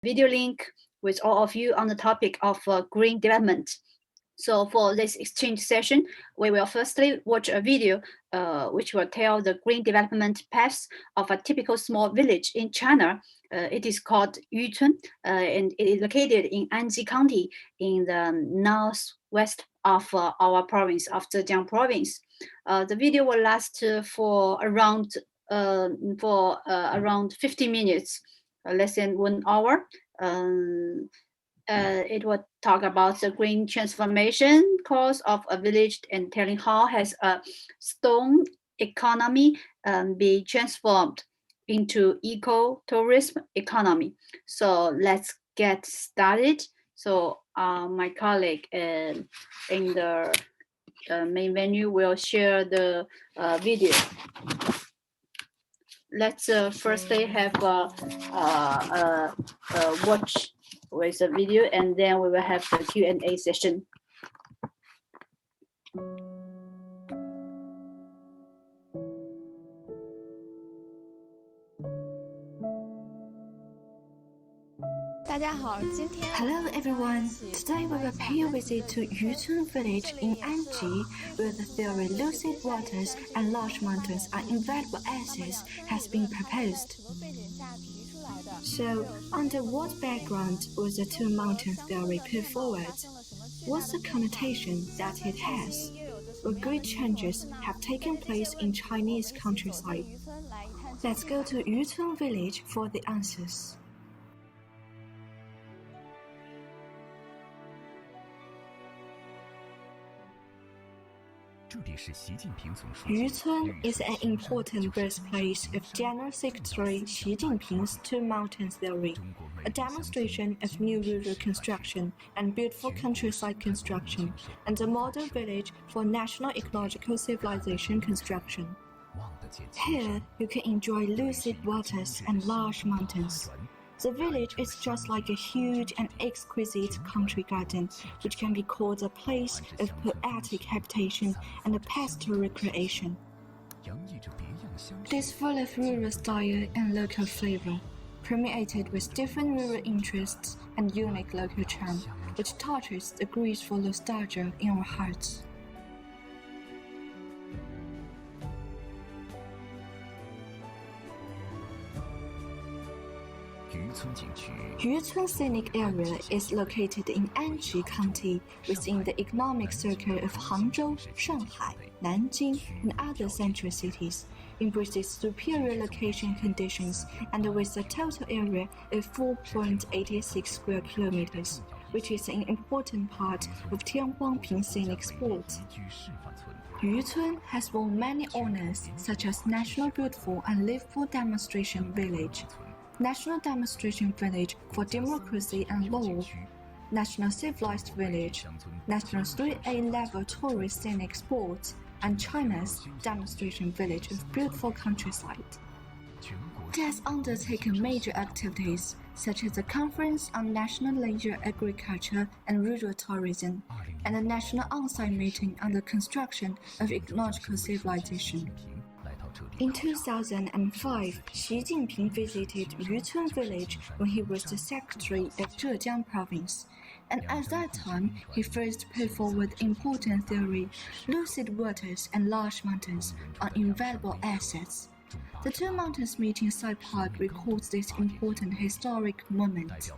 video link with all of you on the topic of green development. So for this exchange session, we will firstly watch a video which will tell the green development paths of a typical small village in China. It is called Yucun, and it is located in Anji County in the northwest of our province, of Zhejiang province. The video will last for around 50 minutes, less than 1 hour. It will talk about the green transformation course of a village and telling how has a stone economy be transformed into eco-tourism economy. So let's get started. So my colleague in the main venue will share the video. Let's firstly have watch with the video, and then we will have the Q&A session. 大家好，今天 Hello everyone. Today we will pay a visit to Yucun village in Anji, where the theory lucid waters and large mountains are invaluable assets has been proposed. So, under what background was the two mountain theory put forward? What's the connotation that it has? What great changes have taken place in Chinese countryside? Let's go to Yucun village for the answers. Yucun is an important birthplace of General Secretary Xi Jinping's two mountains theory, a demonstration of new rural construction and beautiful countryside construction, and a model village for national ecological civilization construction. Here, you can enjoy lucid waters and large mountains. The village is just like a huge and exquisite country garden, which can be called a place of poetic habitation and a pastoral recreation. It is full of rural style and local flavor, permeated with different rural interests and unique local charm, which touches the graceful nostalgia in our hearts. Yucun Scenic Area is located in Anji County within the economic circle of Hangzhou, Shanghai, Nanjing, and other central cities, embraces superior location conditions and with a total area of 4.86 square kilometers, which is an important part of Tianguangping scenic sport. Yucun has won many honors such as National Beautiful and Livable Demonstration Village, National Demonstration Village for Democracy and Law, National Civilized Village, National 3A Level Tourist Scenic Sport, and China's Demonstration Village of Beautiful Countryside. It has undertaken major activities such as the Conference on National Leisure Agriculture and Rural Tourism, and the National On-site Meeting on the Construction of Ecological Civilization. In 2005, Xi Jinping visited Yucun village when he was the secretary of Zhejiang province, and at that time he first put forward important theory: lucid waters and large mountains are invaluable assets. The two mountains meeting side park records this important historic moment.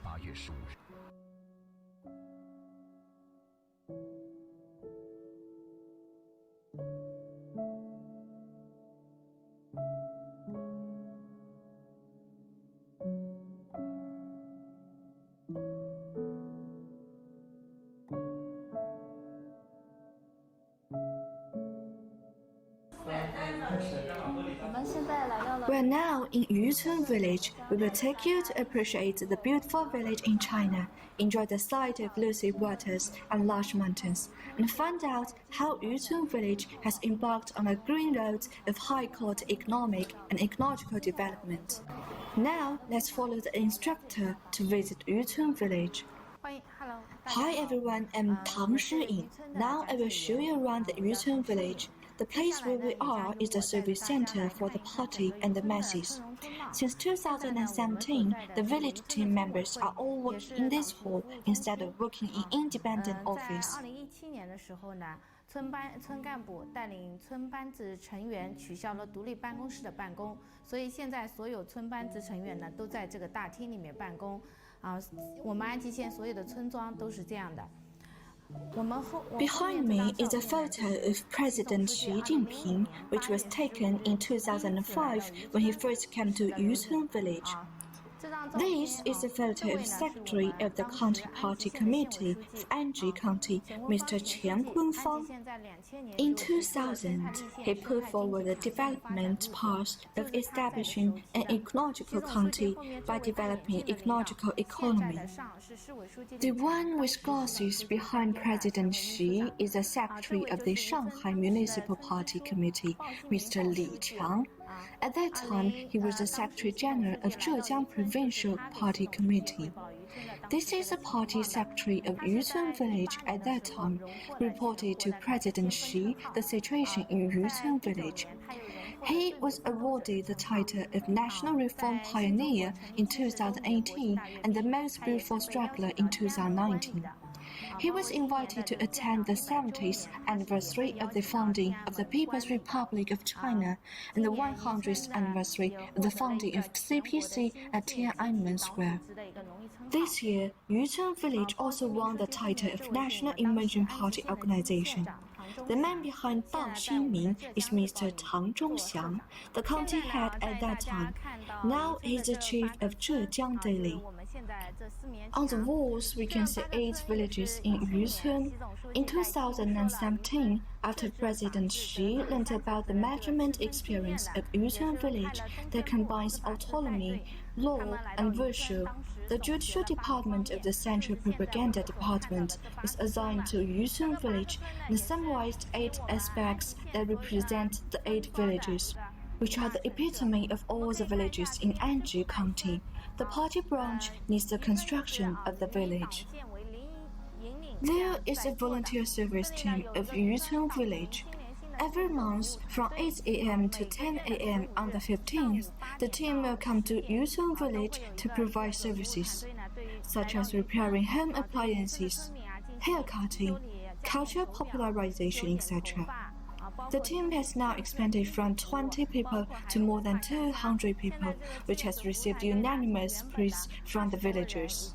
We're now in Yucun village. We will take you to appreciate the beautiful village in China, enjoy the sight of lucid waters and large mountains, and find out how Yucun village has embarked on a green road of high-quality economic and ecological development. Now, let's follow the instructor to visit Yucun village. Hi everyone, I'm Tang Shiying. Now I will show you around the Yucun village. The place where we are is a service center for the party and the masses. Since 2017, the village team members are all working in this hall instead of working in independent office. 2017年的时候呢，村干部带领村班子成员取消了独立办公室的办公，所以现在所有村班子成员呢都在这个大厅里面办公。我们安吉县所有的村庄都是这样的。Behind me is a photo of President Xi Jinping, which was taken in 2005 when he first came to Yucun village. This is a photo of Secretary of the County Party Committee of Anji County, Mr. Qian Kunfang. In 2000, he put forward the development path of establishing an ecological county by developing ecological economy. The one with glasses behind President Xi is the Secretary of the Shanghai Municipal Party Committee, Mr. Li Qiang. At that time, he was the Secretary General of Zhejiang Provincial Party Committee. This is the party secretary of Yucun village at that time, reported to President Xi the situation in Yucun village. He was awarded the title of National Reform Pioneer in 2018 and the Most Beautiful Straggler in 2019. He was invited to attend the 70th anniversary of the founding of the People's Republic of China and the 100th anniversary of the founding of CPC at Tiananmen Square. This year, Yucun village also won the title of National Emerging Party Organization. The man behind Dao Xinming is Mr. Tang Zhongxiang, the county head at that time. Now he is the chief of Zhejiang Daily. On the walls, we can see 8 villages in Yucun. In 2017, after President Xi learned about the management experience of Yucun village that combines autonomy, law, and virtue, the Judicial Department of the Central Propaganda Department was assigned to Yucun village and summarized 8 aspects that represent the 8 villages, which are the epitome of all the villages in Anji County. The party branch needs the construction of the village. There is a volunteer service team of Yucun village. Every month, from 8 a.m. to 10 a.m. on the 15th, the team will come to Yucun village to provide services, such as repairing home appliances, haircutting, cultural popularization, etc. The team has now expanded from 20 people to more than 200 people, which has received unanimous praise from the villagers.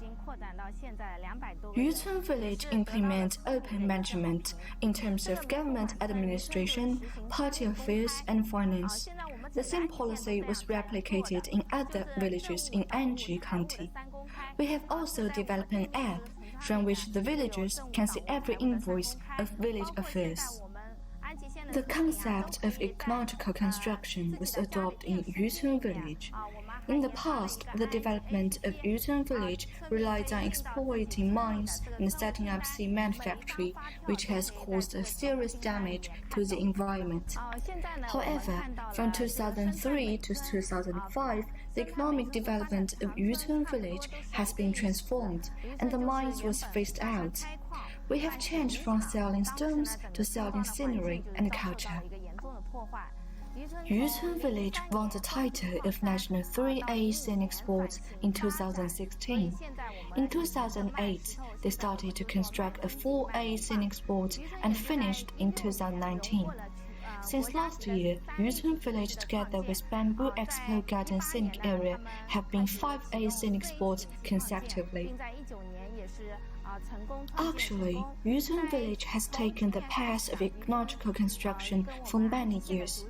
Yucun village implements open management in terms of government administration, party affairs, and finance. The same policy was replicated in other villages in Anji County. We have also developed an app from which the villagers can see every invoice of village affairs. The concept of ecological construction was adopted in Yucun village. In the past, the development of Yucun village relied on exploiting mines and setting up cement factory, which has caused a serious damage to the environment. However, from 2003 to 2005, the economic development of Yucun village has been transformed, and the mines was phased out. We have changed from selling stones to selling scenery and culture. Yucun village won the title of National 3A Scenic Sports in 2016. In 2008, they started to construct a 4A Scenic Sport and finished in 2019. Since last year, Yucun village together with Bamboo Expo Garden Scenic Area have been 5A Scenic Sports consecutively. Actually, Yucun village has taken the path of ecological construction for many years.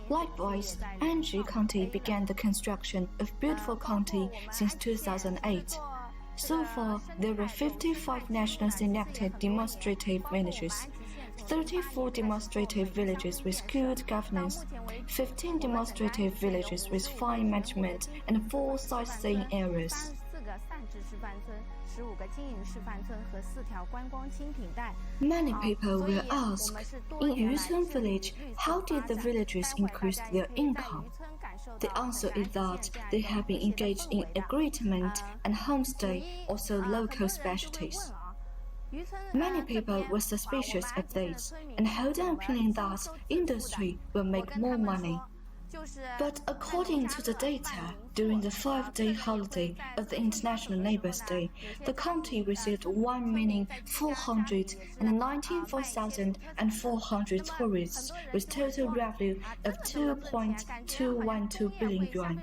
Likewise, Anji County began the construction of Beautiful County since 2008. So far, there were 55 nationally selected demonstrative villages, 34 demonstrative villages with good governance, 15 demonstrative villages with fine management, and 4 sightseeing areas. Many people will ask, in Yucun village, how did the villagers increase their income? The answer is that they have been engaged in agreement and homestay, also local specialties. Many people were suspicious of this and held an opinion that industry will make more money. But according to the data, during the 5-day holiday of the International Neighbors' Day, the county received 1,494,400 tourists with total revenue of 2.212 billion yuan.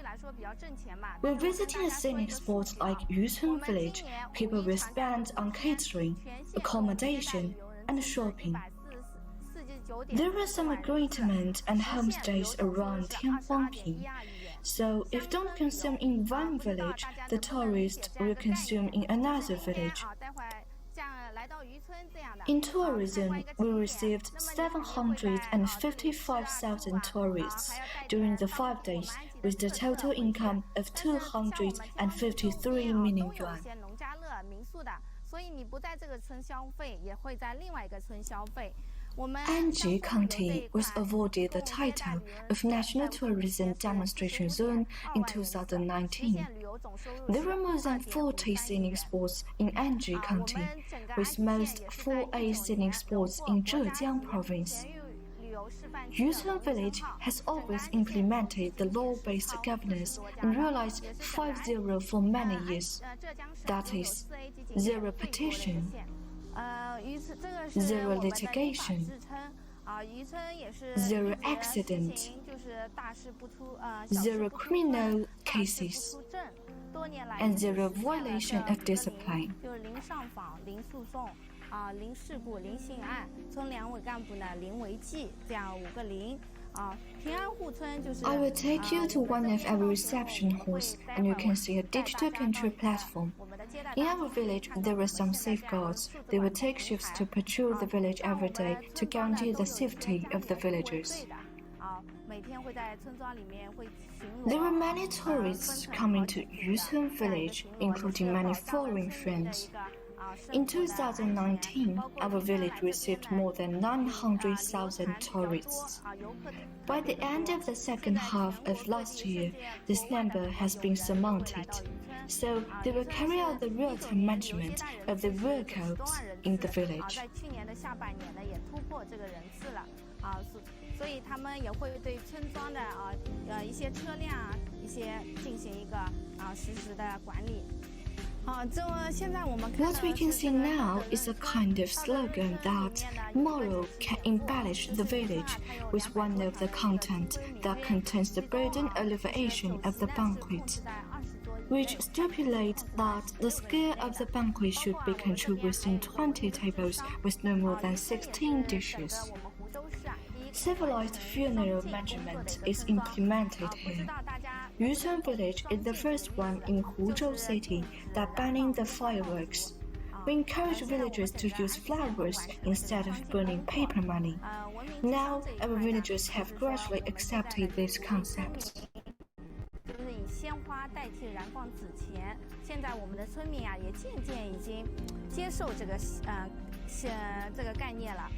When visiting a scenic spot like Yucun Village, people will spend on catering, accommodation, and shopping. There are some agreements and homestays around Tianhuangping, so if don't consume in one village, the tourists will consume in another village. In tourism, we received 755,000 tourists during the 5 days, with the total income of 253 million yuan. Anji County was awarded the title of National Tourism Demonstration Zone in 2019. There are more than 40 scenic spots in Anji County, with most 4A scenic spots in Zhejiang Province. Yucun Village has always implemented the law-based governance and realized 5-0 for many years. That is, zero petition, zero litigation, zero accident, zero criminal cases, and zero violation of discipline. I will take you to one of our reception halls, and you can see a digital control platform. In our village, there are some safeguards. They will take shifts to patrol the village every day to guarantee the safety of the villagers. There are many tourists coming to Yucun Village, including many foreign friends. In 2019, our village received more than 900,000 tourists. By the end of the second half of last year, this number has been surmounted, so they will carry out the real-time management of the vehicles in the village. What we can see now is a kind of slogan that tomorrow can embellish the village with one of the content that contains the burden alleviation of the banquet, which stipulates that the scale of the banquet should be controlled within 20 tables with no more than 16 dishes. Civilized funeral management is implemented here. Yucun Village is the first one in Huzhou City that banning the fireworks. We encourage villagers to use flowers instead of burning paper money. Now, our villagers have gradually accepted this concept. 以鲜花代替燃放纸钱，现在我们的村民也渐渐已经接受这个概念了。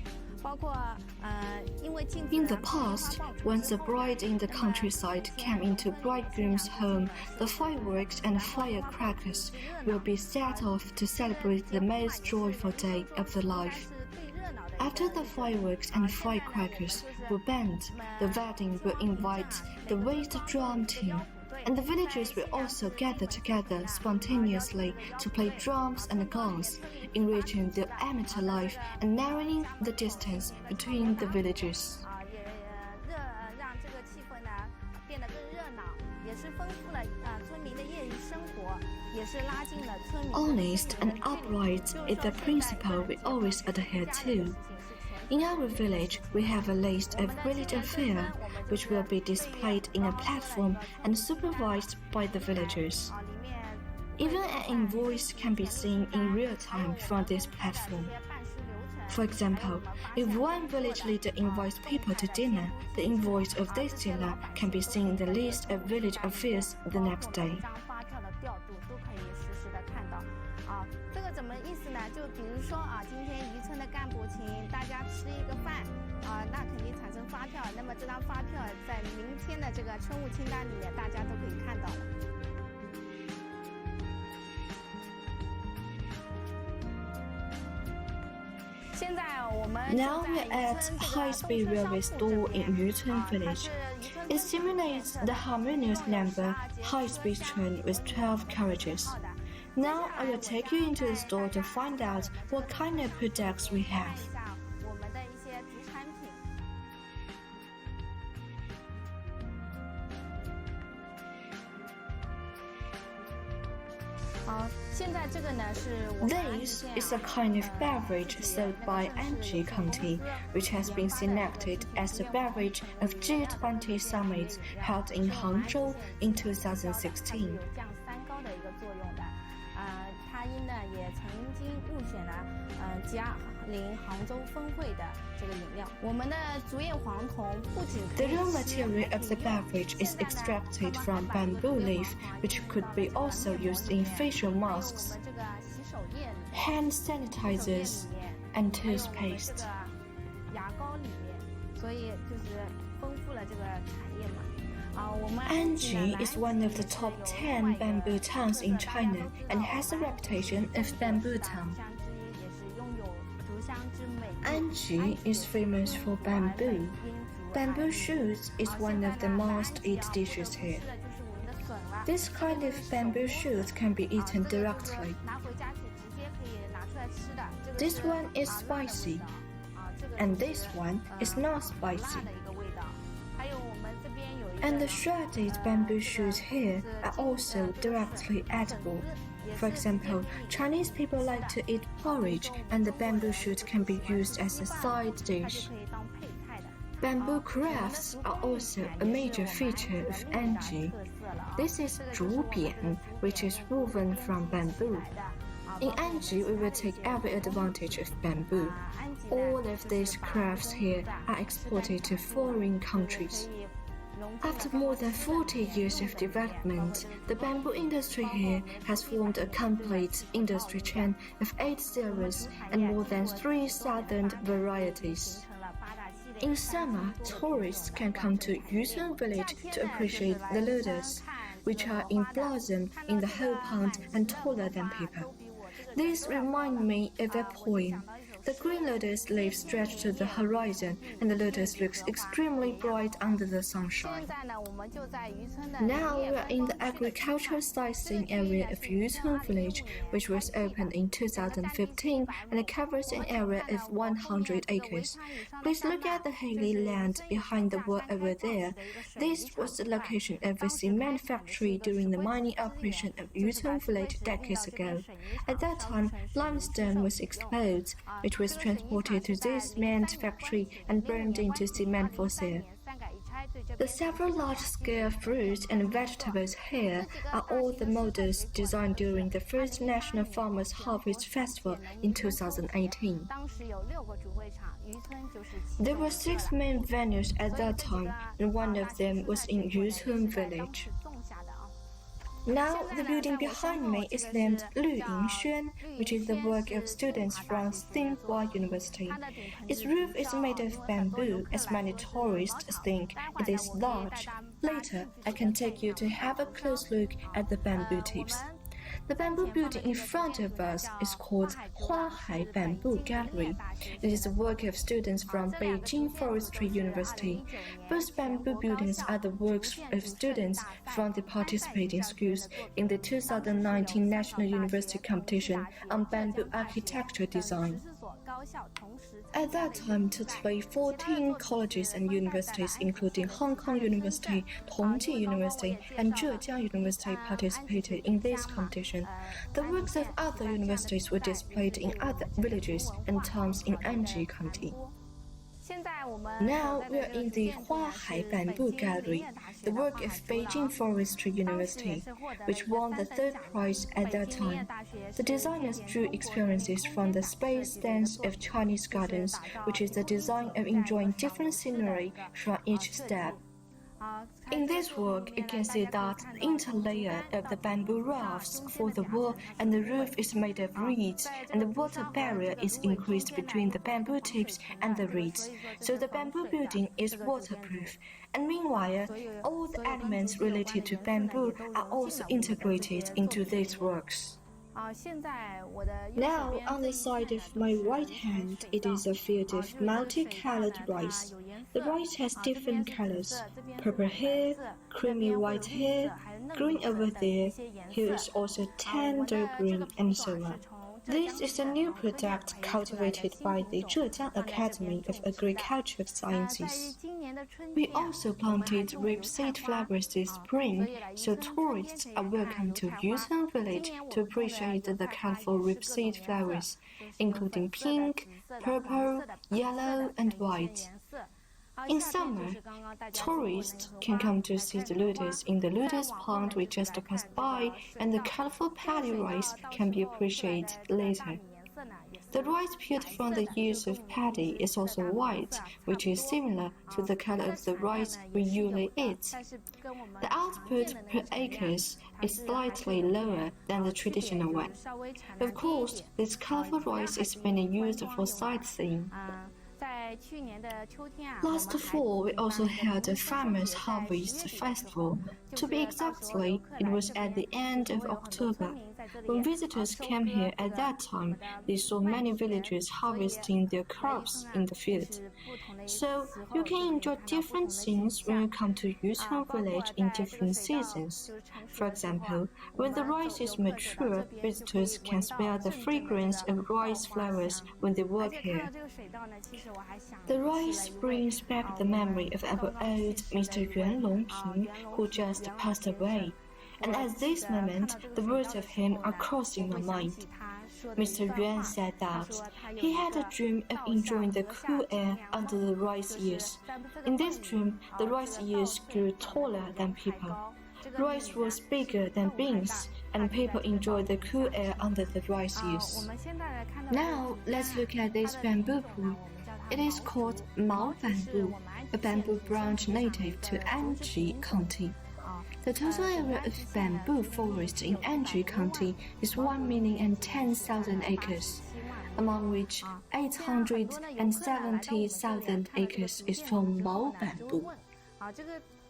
In the past, once the bride in the countryside came into bridegroom's home, the fireworks and firecrackers will be set off to celebrate the most joyful day of their life. After the fireworks and firecrackers were banned, the wedding will invite the raised drum team, and the villagers will also gather together spontaneously to play drums and gongs, enriching their amateur life and narrowing the distance between the villages. Honest and upright is the principle we always adhere to. In our village, we have a list of village affairs, which will be displayed in a platform and supervised by the villagers. Even an invoice can be seen in real time from this platform. For example, if one village leader invites people to dinner, the invoice of this dinner can be seen in the list of village affairs the next day. 这个怎么意思呢？就比如说今天渔村的干部请大家吃一个饭那肯定产生发票。那么这张发票在明天的这个春务清单里面，大家都可以看到了。Now we're at high-speed railway store in Yucun village. It simulates the harmonious number high-speed train with 12 carriages. Now I will take you into the store to find out what kind of products we have. This is a kind of beverage sold by Anji County, which has been selected as the beverage of G20 summit held in Hangzhou in 2016. 它因呢也曾经入选了G20杭州峰会的这个饮料。我们的竹叶黄酮不仅 The raw material of the beverage is extracted from bamboo leaf, which could be also used in facial masks, hand sanitizers, and toothpaste. 牙膏里面，所以就是丰富了这个产业嘛。Anji is one of the top 10 bamboo towns in China and has a reputation of bamboo town. Anji is famous for bamboo. Bamboo shoots is one of the most eaten dishes here. This kind of bamboo shoot can be eaten directly. This one is spicy, and this one is not spicy. And the shredded bamboo shoots here are also directly edible. For example, Chinese people like to eat porridge, and the bamboo shoot can be used as a side dish. Bamboo crafts are also a major feature of Anji. This is 竹匾, which is woven from bamboo. In Anji, we will take every advantage of bamboo. All of these crafts here are exported to foreign countries. After more than 40 years of development, the bamboo industry here has formed a complete industry chain of 8 series and more than 3,000 varieties. In summer, tourists can come to Yucun village to appreciate the lotus, which are in blossom in the whole pond and taller than people. This reminds me of a poem. The green lotus leaves stretch to the horizon, and the lotus looks extremely bright under the sunshine. Now we are in the agricultural sightseeing area of Yucun village, which was opened in 2015 and it covers an area of 100 acres. Please look at the hilly land behind the wall over there. This was the location of a cement factory during the mining operation of Yucun village decades ago. At that time, limestone was exposed, which was transported to this cement factory and burned into cement for sale. The several large-scale fruits and vegetables here are all the models designed during the first National Farmers Harvest Festival in 2018. There were 6 main venues at that time, and one of them was in Yucun village. Now, the building behind me is named Alleviation, which is the work of students from Tsinghua University. Its roof is made of bamboo, as many tourists think it is large. Later, I can take you to have a close look at the bamboo tips. The bamboo building in front of us is called Huahai Bamboo Gallery. It is the work of students from Beijing Forestry University. Both bamboo buildings are the works of students from the participating schools in the 2019 National University Competition on Bamboo Architecture Design. At that time, totally 14 colleges and universities, including Hong Kong University, Tongji University, and Zhejiang University, participated in this competition. The works of other universities were displayed in other villages and towns in Anji County. Now we are in the Huahai Bamboo Gallery, the work of Beijing Forestry University, which won the 3rd prize at that time. The designers drew experiences from the space dance of Chinese gardens, which is the design of enjoying different scenery from each step. In this work, you can see that the interlayer of the bamboo rafts for the wall and the roof is made of reeds, and the water barrier is increased between the bamboo tips and the reeds, so the bamboo building is waterproof. And meanwhile, all the elements related to bamboo are also integrated into these works. Now, on the side of my right hand, it is a field of multicolored rice. The rice has different colors: purple here, creamy white here, green over there. Here is also tender green, and so on. This is a new product cultivated by the Zhejiang Academy of Agricultural Sciences. We also planted rapeseed flowers this spring, so tourists are welcome to Yucun village to appreciate the colorful rapeseed flowers, including pink, purple, yellow, and white. In summer, tourists can come to see the lotus in the lotus pond we just passed by, and the colorful paddy rice can be appreciated later. The rice peeled from the ears of paddy is also white, which is similar to the color of the rice we usually eat. The output per acre is slightly lower than the traditional one. Of course, this colorful rice is mainly used for sightseeing. Last fall, we also held a Farmers' Harvest Festival. To be exactly, it was at the end of October. When visitors came here at that time, they saw many villagers harvesting their crops in the field. So, you can enjoy different things when you come to Yucun village in different seasons. For example, when the rice is mature, visitors can smell the fragrance of rice flowers when they walk here. The rice brings back the memory of our old Mr. Yuan Longping, who just passed away. And at this moment, the words of him are crossing my mind. Mr. Yuan said that he had a dream of enjoying the cool air under the rice ears. In this dream, the rice ears grew taller than people. Rice was bigger than beans, and people enjoyed the cool air under the rice ears. Now, let's look at this bamboo pool. It is called Mao bamboo, a bamboo branch native to Anji County. The total area of bamboo forest in Anji County is 1,010,000 acres, among which 870,000 acres is from Mao bamboo.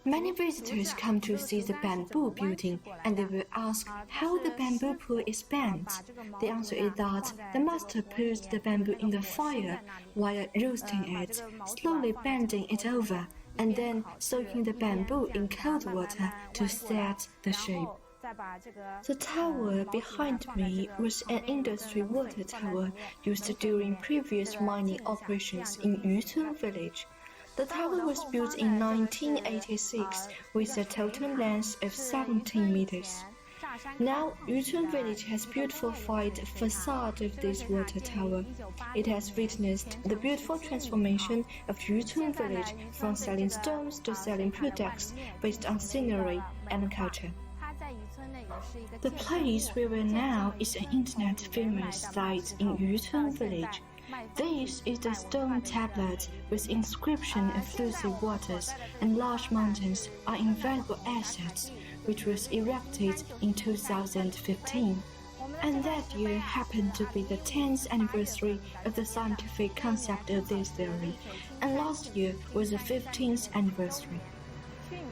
Many visitors come to see the bamboo building, and they will ask how the bamboo pool is bent. The answer is that the master puts the bamboo in the fire while roasting it, slowly bending it over, and then soaking the bamboo in cold water to set the shape. The tower behind me was an industry water tower used during previous mining operations in Yucun village. The tower was built in 1986 with a total length of 17 meters. Now, Yucun village has beautified the facade of this water tower. It has witnessed the beautiful transformation of Yucun village from selling stones to selling products based on scenery and culture. The place we are now is an internet-famous site in Yucun village. This is the stone tablet with inscription of fluid waters and large mountains are invaluable assets, which was erected in 2015. And that year happened to be the 10th anniversary of the scientific concept of this theory, and last year was the 15th anniversary.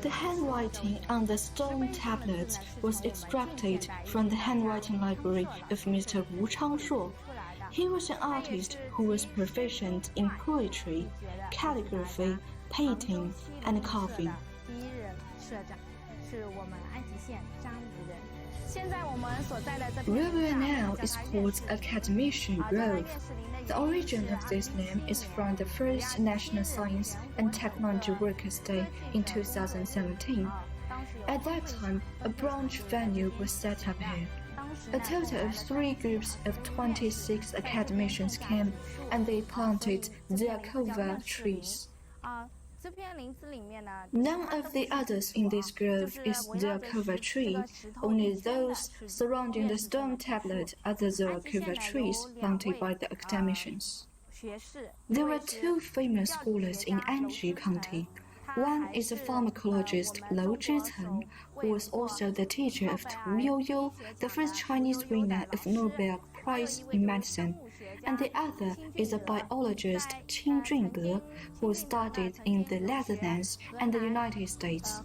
The handwriting on the stone tablets was extracted from the handwriting library of Mr. Wu Changshuo. He was an artist who was proficient in poetry, calligraphy, painting, and carving. Where we are now is called Academician Grove. The origin of this name is from the first National Science and Technology Workers' Day in 2017. At that time, a branch venue was set up here. A total of 3 groups of 26 academicians came, and they planted Ziakova trees. None of the others in this grove is Ziakova tree, only those surrounding the stone tablet are the Ziakova trees planted by the academicians. There were 2 famous scholars in Anji County. One is a pharmacologist Lou Zhiceng, who was also the teacher of Tu Youyou, the first Chinese winner of Nobel Prize in Medicine, and the other is a biologist Qin Junge, who studied in the Netherlands and the United States.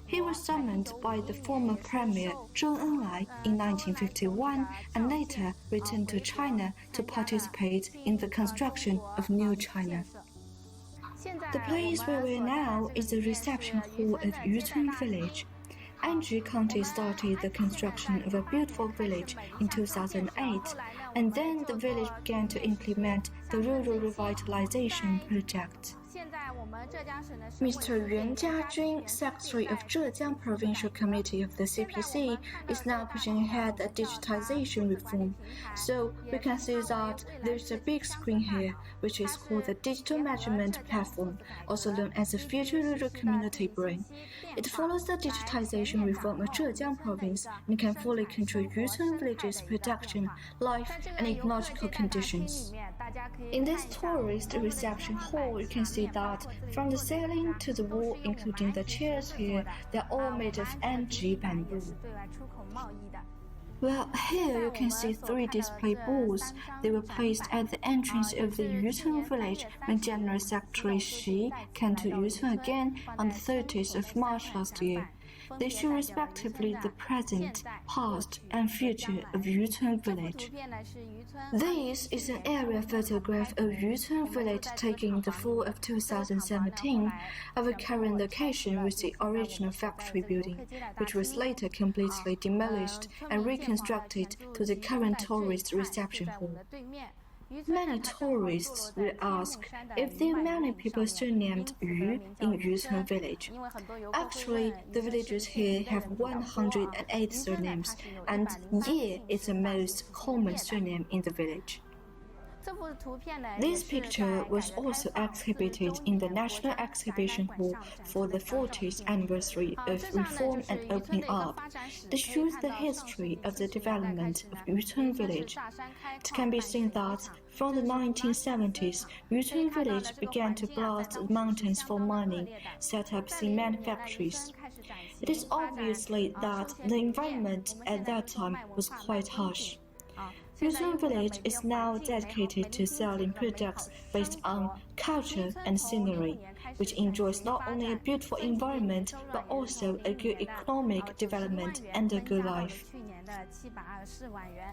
He was summoned by the former premier Zhou Enlai in 1951 and later returned to China to participate in the construction of New China. The place where we are now is the reception hall of Yucun village. Anji County started the construction of a beautiful village in 2008, and then the village began to implement the rural revitalization project. Mr. Yuan Jiajun, Secretary of Zhejiang Provincial Committee of the CPC, is now pushing ahead a digitization reform. So we can see that there's a big screen here, which is called the Digital Measurement Platform, also known as the Future Rural Community Brain. It follows the digitization reform of Zhejiang Province and can fully control Yucun village's production, life, and ecological conditions. In this tourist reception hall, you can see that from the ceiling to the wall, including the chairs here, they're all made of NG bamboo. Well, here you can see 3 display booths. They were placed at the entrance of the Yucun village when General Secretary Xi came to Yucun again on the 30th of March last year. They show respectively the present, past, and future of Yucun village. This is an aerial photograph of Yucun village taken in the fall of 2017 of a current location with the original factory building, which was later completely demolished and reconstructed to the current tourist reception hall. Many tourists will ask if there are many people surnamed Yu in Yucun village. Actually, the villagers here have 108 surnames, and Ye is the most common surname in the village. This picture was also exhibited in the National Exhibition Hall for the 40th anniversary of Reform and Opening Up. This shows the history of the development of Yucun village. It can be seen that from the 1970s, Yucun village began to blast the mountains for mining, set up cement factories. It is obviously that the environment at that time was quite harsh. Yucun village is now dedicated to selling products based on culture and scenery, which enjoys not only a beautiful environment but also a good economic development and a good life.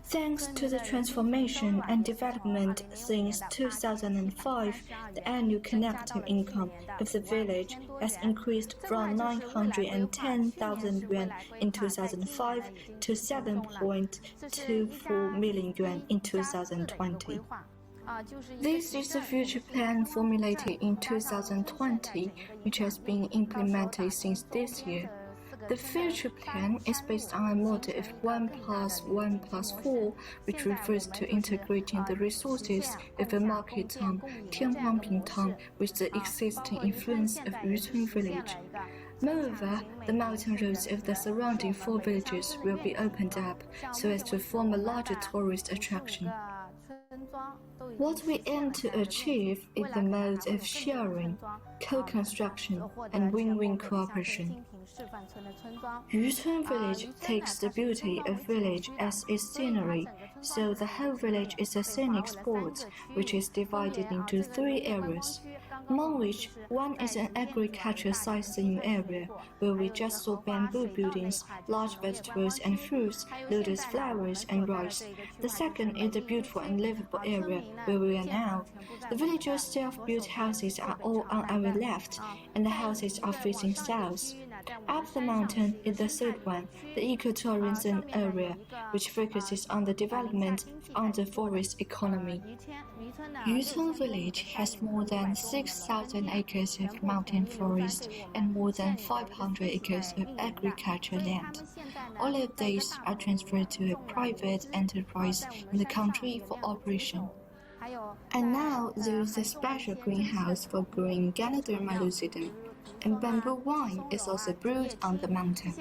Thanks to the transformation and development since 2005, the annual collective income of the village has increased from 910,000 yuan in 2005 to 7.24 million yuan in 2020. This is the future plan formulated in 2020, which has been implemented since this year. The future plan is based on a model of 1+1+4, which refers to integrating the resources of a market town, Tianhuangping town, with the existing influence of Yucun village. Moreover, the mountain roads of the surrounding 4 villages will be opened up so as to form a larger tourist attraction. What we aim to achieve is the mode of sharing, co-construction, and win-win cooperation. Yucun village takes the beauty of village as its scenery, so the whole village is a scenic spot, which is divided into 3 areas, among which one is an agricultural sightseeing area, where we just saw bamboo buildings, large vegetables and fruits, lotus flowers and rice. The second is the beautiful and livable area, where we are now. The village's self-built houses are all on our left, and the houses are facing south. Up the mountain is the third one, the ecotourism area, which focuses on the development of the forest economy. Yucun village has more than 6,000 acres of mountain forest and more than 500 acres of agricultural land. All of these are transferred to a private enterprise in the country for operation. And now there is a special greenhouse for growing Ganoderma lucidum, and bamboo wine is also brewed on the mountain.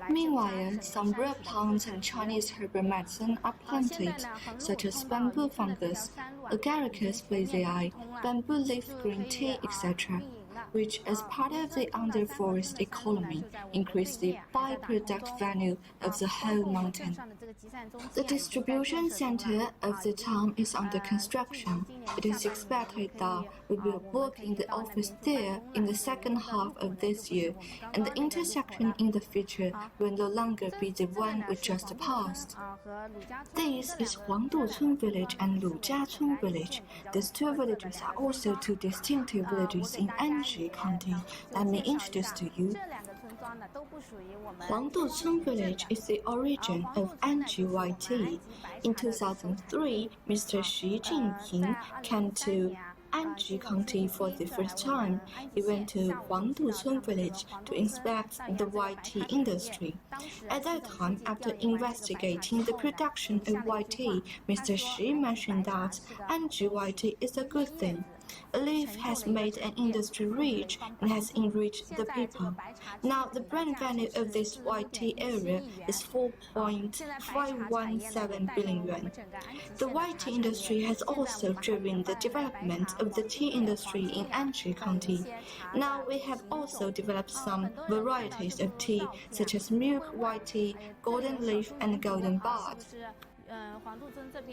Meanwhile, some rare plants and Chinese herbal medicine are planted, such as bamboo fungus, Agaricus blazei, bamboo leaf green tea, etc. which, as part of the underforest economy, increase the byproduct value of the whole mountain. The distribution center of the town is under construction. It is expected that we will work in the office there in the second half of this year, and the intersection in the future will no longer be the one we just passed. This is Huangducun village and Lujiacun village. These two villages are also two distinctive villages in Anji County. Let me introduce to you. Huangducun village is the origin of Anji YT. In 2003, Mr. Xi Jinping came to Anji County for the first time. He went to Huangducun village to inspect the YT industry. At that time, after investigating the production of YT, Mr. Xi mentioned that Anji YT is a good thing. A leaf has made an industry rich and has enriched the people. Now, the brand value of this YT area is 4.517 billion yuan. The YT industry has also driven the development of the tea industry in Anji County. Now, we have also developed some varieties of tea, such as milk white tea, golden leaf, and golden bud.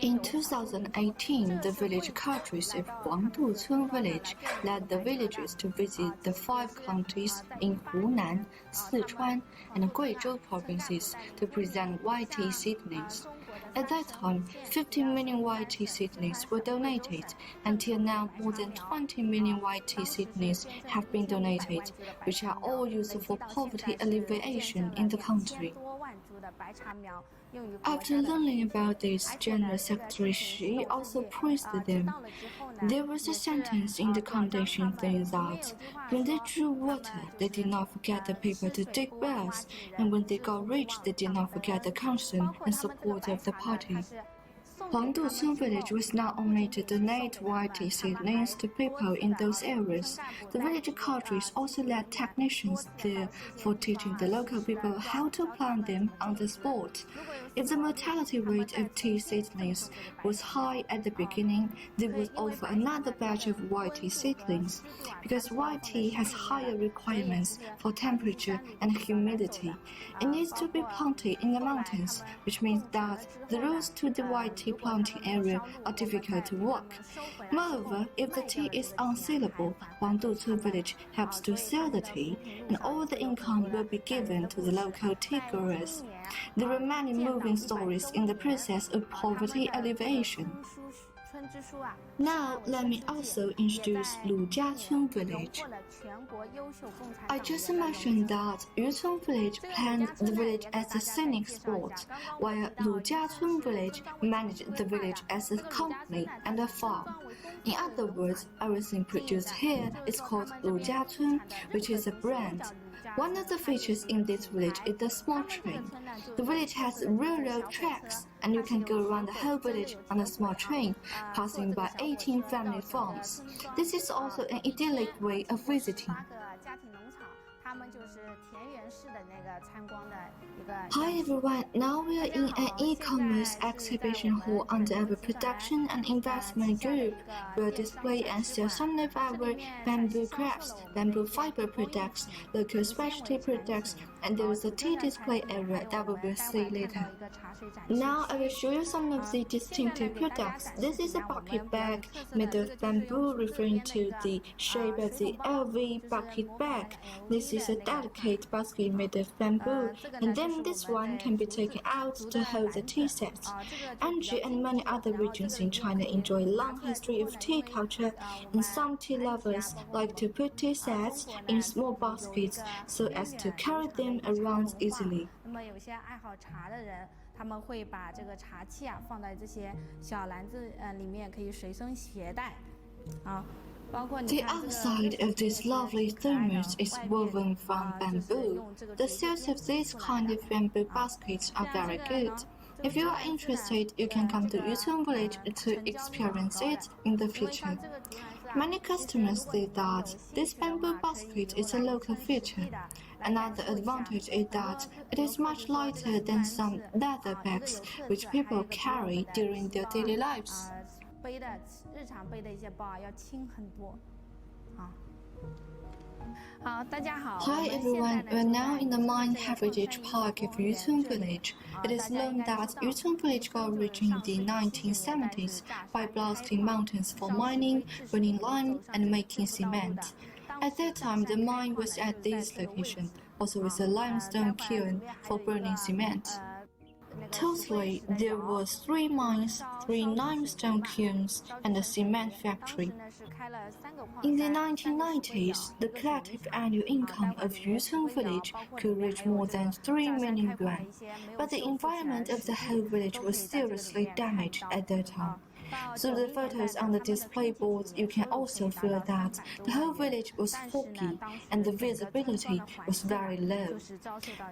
In 2018, the village cadres of Huangducun village led the villagers to visit the 5 counties in Hunan, Sichuan, and Guizhou provinces to present YT seedlings. At that time, 15 million YT seedlings were donated. Until now, more than 20 million YT seedlings have been donated, which are all used for poverty alleviation in the country. After learning about this, General Secretary Xi also praised them. There was a sentence in the commendation saying that when they drew water, they did not forget the people to dig wells, and when they got rich, they did not forget the concern and support of the party. Huangducun village was not only to donate YT seedlings to people in those areas, the village cadres also led technicians there for teaching the local people how to plant them on the spot. If the mortality rate of tea seedlings was high at the beginning, they would offer another batch of YT seedlings, because YT has higher requirements for temperature and humidity. It needs to be planted in the mountains, which means that the roads to the YT planting area are difficult to walk. Moreover, if the tea is unsaleable, Huangducun village helps to sell the tea, and all the income will be given to the local tea growers. There are many moving stories in the process of poverty alleviation. Now, let me also introduce Lujiacun village. I just mentioned that Yucun village planned the village as a scenic spot, while Lujiacun village managed the village as a company and a farm. In other words, everything produced here is called Lujiacun, which is a brand. One of the features in this village is the small train. The village has railroad tracks, and you can go around the whole village on a small train, passing by 18 family farms. This is also an idyllic way of visiting. Hi everyone, now we are in an e-commerce exhibition hall under our production and investment group. We'll display and sell some of our bamboo crafts, bamboo fiber products, local specialty products, and there is a tea display area that we will see later. Now I will show you some of the distinctive products. This is a bucket bag made of bamboo, referring to the shape of the LV bucket bag. This is a delicate basket made of bamboo, and then this one can be taken out to hold the tea set. Anji and many other regions in China enjoy a long history of tea culture, and some tea lovers like to put tea sets in small baskets so as to carry them around easily. 他们会把这个茶器放在这些小篮子里面，可以随身携带。The outside of this lovely thermos is woven from bamboo. The sales of this kind of bamboo baskets are very good. If you are interested, you can come to Yucun village to experience it in the future. Many customers say that this bamboo basket is a local feature. Another advantage is that it is much lighter than some leather bags which people carry during their daily lives. 日常背的一些包要轻很多。Hi everyone, we're now in the Mine Heritage Park of Yucun Village. It is known that Yucun Village got rich in the 1970s by blasting mountains for mining, burning lime, and making cement. At that time, the mine was at this location, also with a limestone kiln for burning cement. Totally, there was 3 mines, 3 limestone kilns, and a cement factory. In the 1990s, the collective annual income of Yucun Village could reach more than 3 million yuan, but the environment of the whole village was seriously damaged at that time. Through the photos on the display boards, you can also feel that the whole village was foggy and the visibility was very low.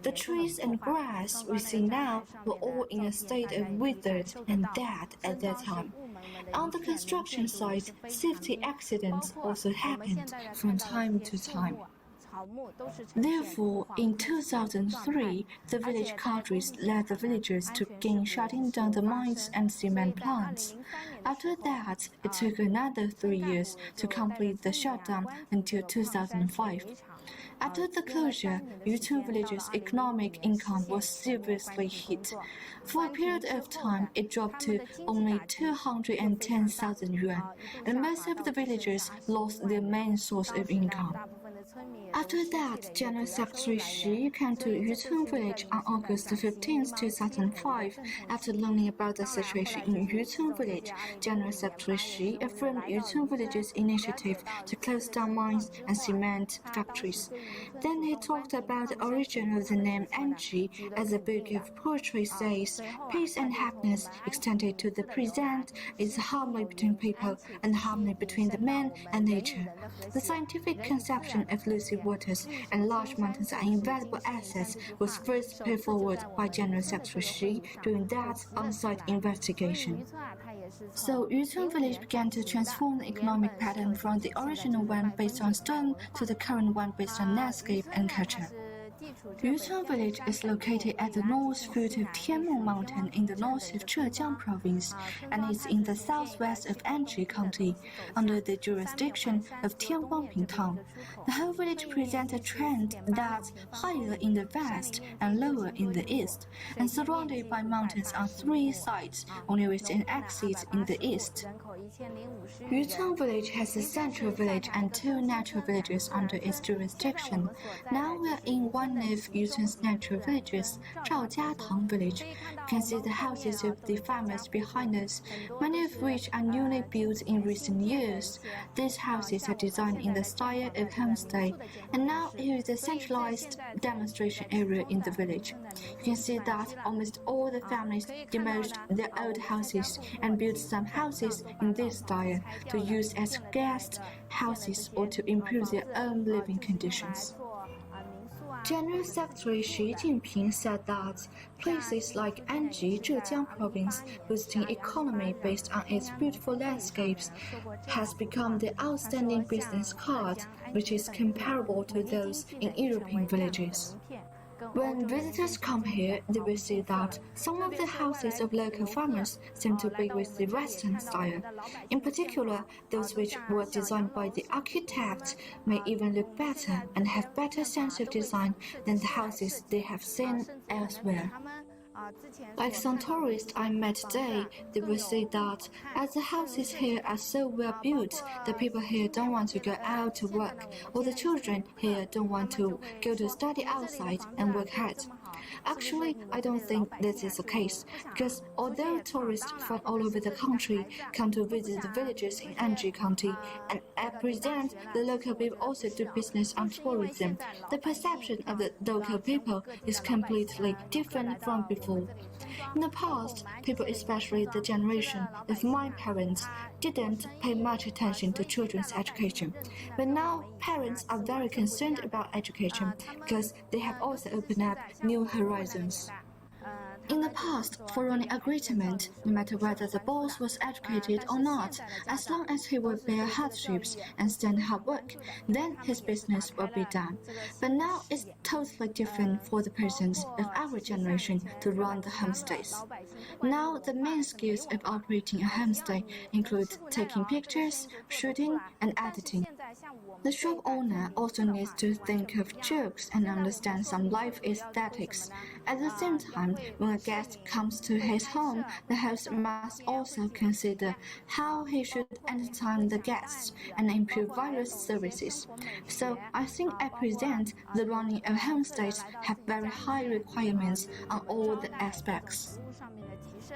The trees and grass we see now were all in a state of withered and dead at that time. On the construction site, safety accidents also happened from time to time. Therefore, in 2003, the village cadres led the villagers to begin shutting down the mines and cement plants. After that, it took another 3 years to complete the shutdown until 2005. After the closure, Yucun Village's economic income was seriously hit. For a period of time, it dropped to only 210,000 yuan, and most of the villagers lost their main source of income. After that, General Secretary Xi came to Yucun Village on August 15, 2005. After learning about the situation in Yucun Village, General Secretary Xi affirmed Yucun Village's initiative to close down mines and cement factories. Then he talked about the origin of the name Anji, as the book of poetry says, peace and happiness extended to the present is harmony between people and harmony between the man and nature. The scientific conception of lucid waters and large mountains are invaluable assets was first put forward by General Secretary Xi during that on-site investigation. So Yucun Village began to transform the economic pattern from the original one based on stone to the current one based on landscape and culture. Yucun Village is located at the north foot of Tianmu Mountain in the north of Zhejiang Province and is in the southwest of Anji County, under the jurisdiction of Tianguangping Town. The whole village presents a trend that's higher in the west and lower in the east, and surrounded by mountains on 3 sides, only with an exit in the east. Yucun Village has a central village and 2 natural villages under its jurisdiction. Now we are in one of Yucun's natural villages, Zhaojiatang Village. You can see the houses of the farmers behind us, many of which are newly built in recent years. These houses are designed in the style of homestay, and now here is a centralized demonstration area in the village. You can see that almost all the families demolished their old houses and built some houses in this style to use as guest houses or to improve their own living conditions. General Secretary Xi Jinping said that places like Anji, Zhejiang Province, boosting economy based on its beautiful landscapes, has become the outstanding business card, which is comparable to those in European villages. When visitors come here, they will see that some of the houses of local farmers seem to be with the Western style. In particular, those which were designed by the architects may even look better and have better sense of design than the houses they have seen elsewhere. Like some tourists I met today, they will say that as the houses here are so well built, the people here don't want to go out to work, or the children here don't want to go to study outside and work hard. Actually, I don't think this is the case, because although tourists from all over the country come to visit the villages in Anji County, and at present the local people also do business on tourism, the perception of the local people is completely different from before. In the past, people, especially the generation of my parents, didn't pay much attention to children's education. But now, parents are very concerned about education because they have also opened up new horizons. In the past, for an agreement, no matter whether the boss was educated or not, as long as he would bear hardships and stand hard work, then his business will be done. But now it's totally different for the persons of our generation to run the homestays. Now the main skills of operating a homestay include taking pictures, shooting, and editing. The shop owner also needs to think of jokes and understand some life aesthetics. At the same time, when a guest comes to his home, the host must also consider how he should entertain the guests and improve various services. So I think at present, the running of homestays have very high requirements on all the aspects.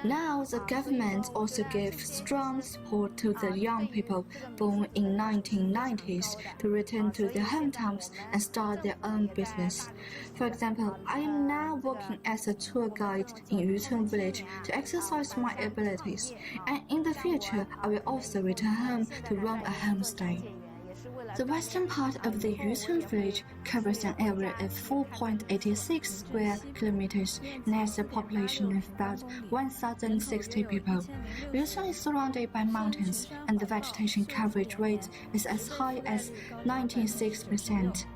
Now, the government also gives strong support to the young people born in 1990s to return to their hometowns and start their own business. For example, I am now working as a tour guide in Yucun village to exercise my abilities, and in the future, I will also return home to run a homestay. The western part of the Yucun village covers an area of 4.86 square kilometers and has a population of about 1,060 people. Yucun is surrounded by mountains, and the vegetation coverage rate is as high as 96%.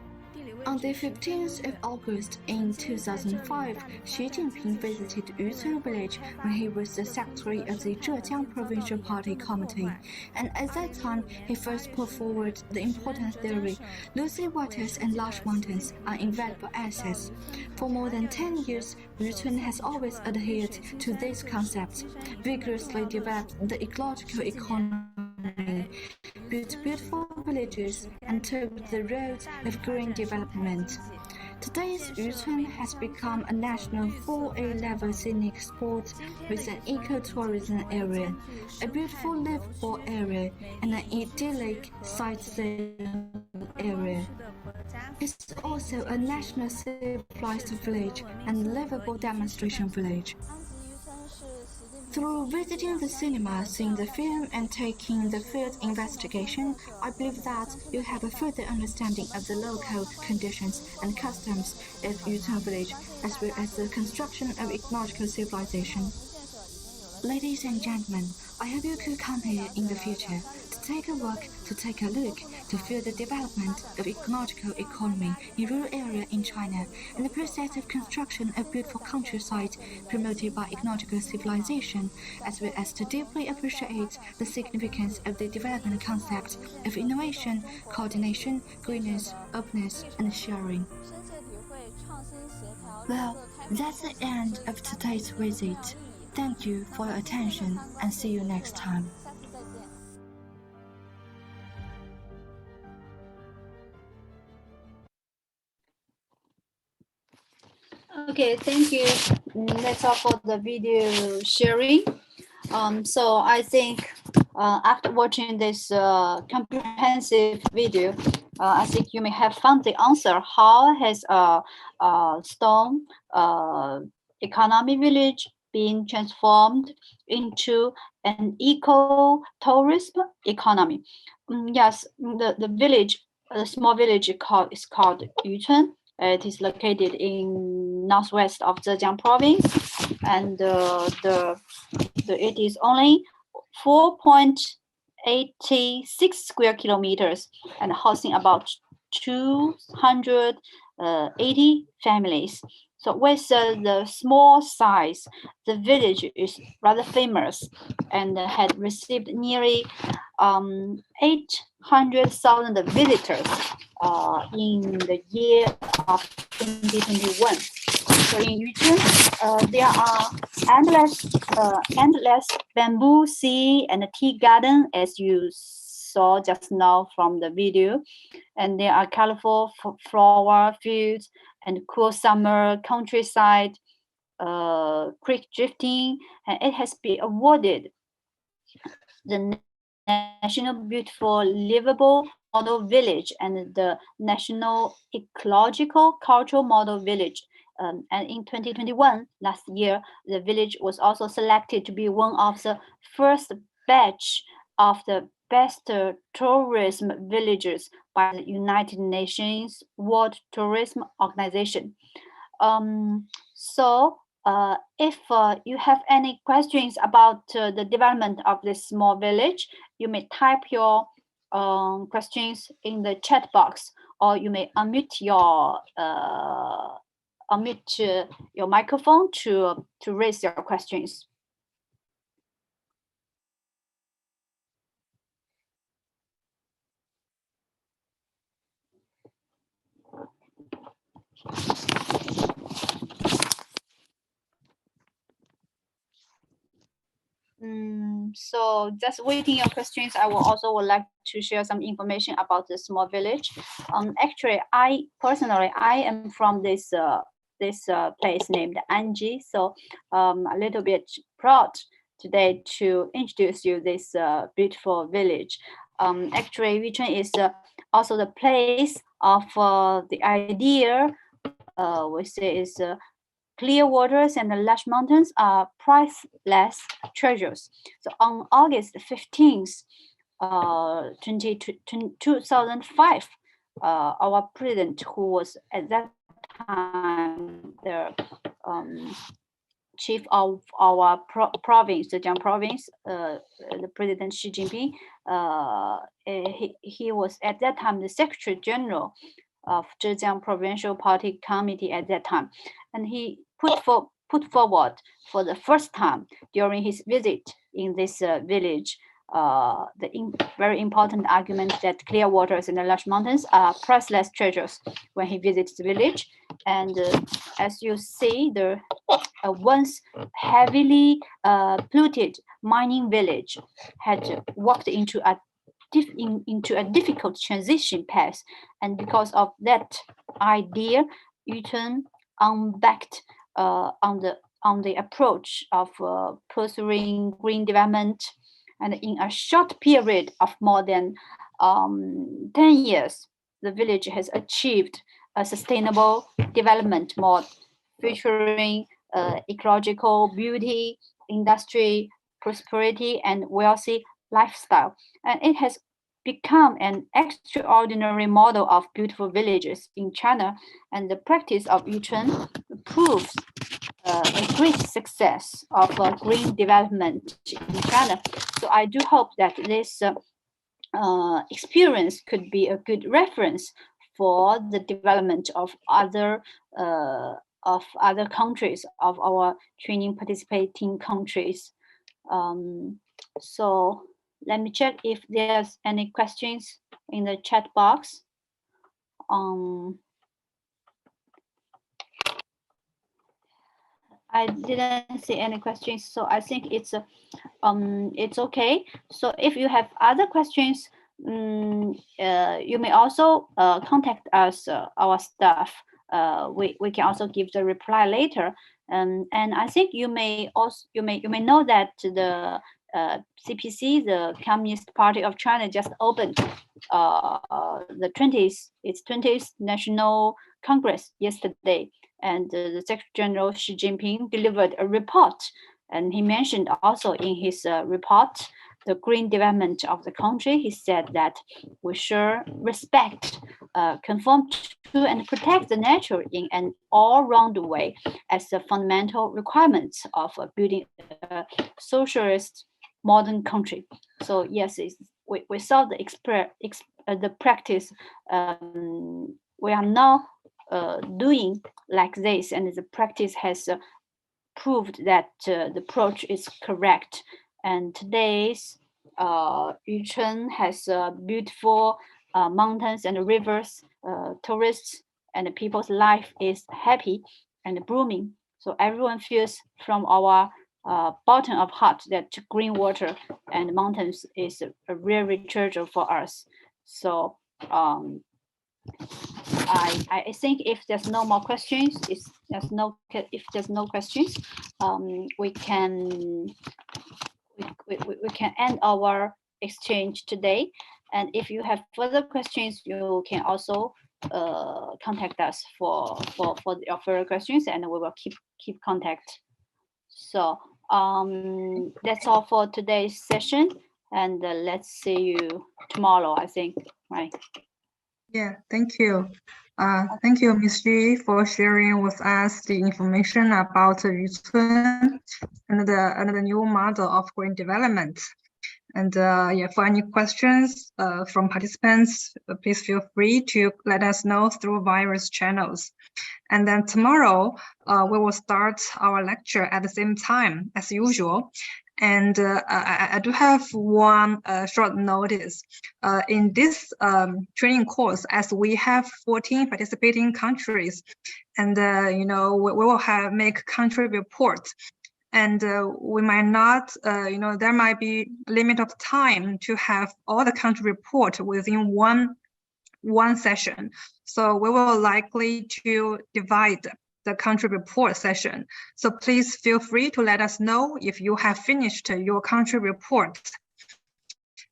On the 15th of August in 2005, Xi Jinping visited Yucun village when he was the secretary of the Zhejiang Provincial Party Committee, and at that time he first put forward the important theory: lucid waters and large mountains are invaluable assets. For more than 10 years, Yucun has always adhered to these concepts, vigorously developed the ecological economy, built beautiful villages, and took the road of green development. Today's Yucun has become a national 4A level scenic spot with an ecotourism area, a beautiful livable area, and an idyllic sightseeing area. It's also a national civilized village and livable demonstration village. Through visiting the cinema, seeing the film, and taking the field investigation, I believe that you have a further understanding of the local conditions and customs of Yucun village, as well as the construction of ecological civilization. Ladies and gentlemen, I hope you could come here in the future to take a look, to feel the development of ecological economy in rural area in China and the process of construction of beautiful countryside promoted by ecological civilization, as well as to deeply appreciate the significance of the development concept of innovation, coordination, greenness, openness, and sharing. Well, that's the end of today's visit. Thank you for your attention and see you next time. Okay, thank you. That's all for the video sharing. So I think after watching this comprehensive video, I think you may have found the answer. How has stone economy village been transformed into an eco-tourism economy? Yes, the village, the small village is called Yucun. It is located in northwest of Zhejiang province, and it is only 4.86 square kilometers and housing about 280 families. So with the small size, the village is rather famous and had received nearly 800,000 visitors in the year of 2021. So in Yucun, there are endless bamboo sea and tea garden, as you saw just now from the video, and there are colorful flower fields and cool summer countryside, creek drifting, and it has been awarded the National Beautiful Livable Model Village and the National Ecological Cultural Model Village. And in 2021, last year, the village was also selected to be one of the first batch of the best tourism villages by the United Nations World Tourism Organization. If you have any questions about the development of this small village, you may type your questions in the chat box, or you may unmute your microphone to raise your questions. So just waiting your questions. I will also would like to share some information about the small village. Actually, I personally am from this place named Anji. So a little bit proud today to introduce you this beautiful village. Actually, Yuchun is also the place of the idea. We say is clear waters and the lush mountains are priceless treasures. So on August 15th, 2005, our president, who was at that time the chief of our province, Zhejiang province, the President Xi Jinping, he was at that time the Secretary General of Zhejiang Provincial Party Committee at that time, and he put forward for the first time during his visit in this village very important argument that clear waters and the lush mountains are priceless treasures when he visits the village. And as you see, the once heavily polluted mining village had walked into a difficult transition path, and because of that idea, Yuchun embarked on the approach of pursuing green development, and in a short period of more than 10 years, the village has achieved a sustainable development mode featuring ecological beauty, industry, prosperity, and wealthy lifestyle. And it has become an extraordinary model of beautiful villages in China, and the practice of Yuchun proves a great success of green development in China. So I do hope that this experience could be a good reference for the development of other countries, of our training participating countries. So let me check if there's any questions in the chat box. I didn't see any questions, so I think it's okay. So if you have other questions, you may also contact us, our staff. We can also give the reply later. And I think you may know that the CPC, the Communist Party of China, just opened the 20th National Congress yesterday, and the Secretary General Xi Jinping delivered a report, and he mentioned also in his report the green development of the country. He said that we should respect, conform to, and protect the nature in an all-round way as the fundamental requirements of building a socialist modern country. So yes, we saw the practice we are now doing like this, and the practice has proved that the approach is correct. And today's Yuchun has beautiful mountains and rivers, tourists and people's life is happy and blooming. So everyone feels from our bottom of heart that green water and mountains is a really treasure for us. So I think if there's no more questions, if there's no questions, we can end our exchange today. And if you have further questions, you can also contact us for your further questions, and we will keep contact. So that's all for today's session, and let's see you tomorrow, I think, right? Yeah, thank you. Thank you, Ms. Xu, for sharing with us the information about Yuchun and the new model of green development. And yeah, for any questions from participants, please feel free to let us know through various channels. And then tomorrow, we will start our lecture at the same time as usual. And I do have one short notice. In this training course, as we have 14 participating countries, and you know, we will make country reports. and we might not, there might be limit of time to have all the country report within one session. So we will likely to divide the country report session. So please feel free to let us know if you have finished your country report.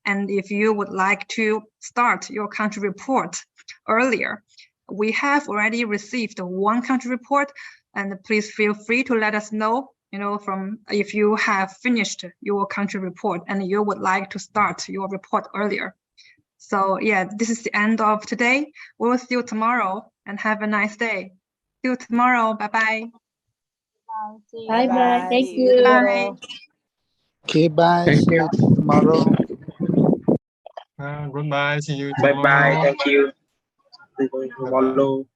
And if you would like to start your country report earlier. We have already received one country report, and please feel free to let us know, from if you have finished your country report and you would like to start your report earlier. So yeah, this is the end of today. We will see you tomorrow and have a nice day. See you tomorrow. Bye-bye. Bye-bye. Thank See you you. tomorrow. Okay, bye. Thank See you. you tomorrow. Goodbye. See you Bye bye. tomorrow. Thank you. See you tomorrow.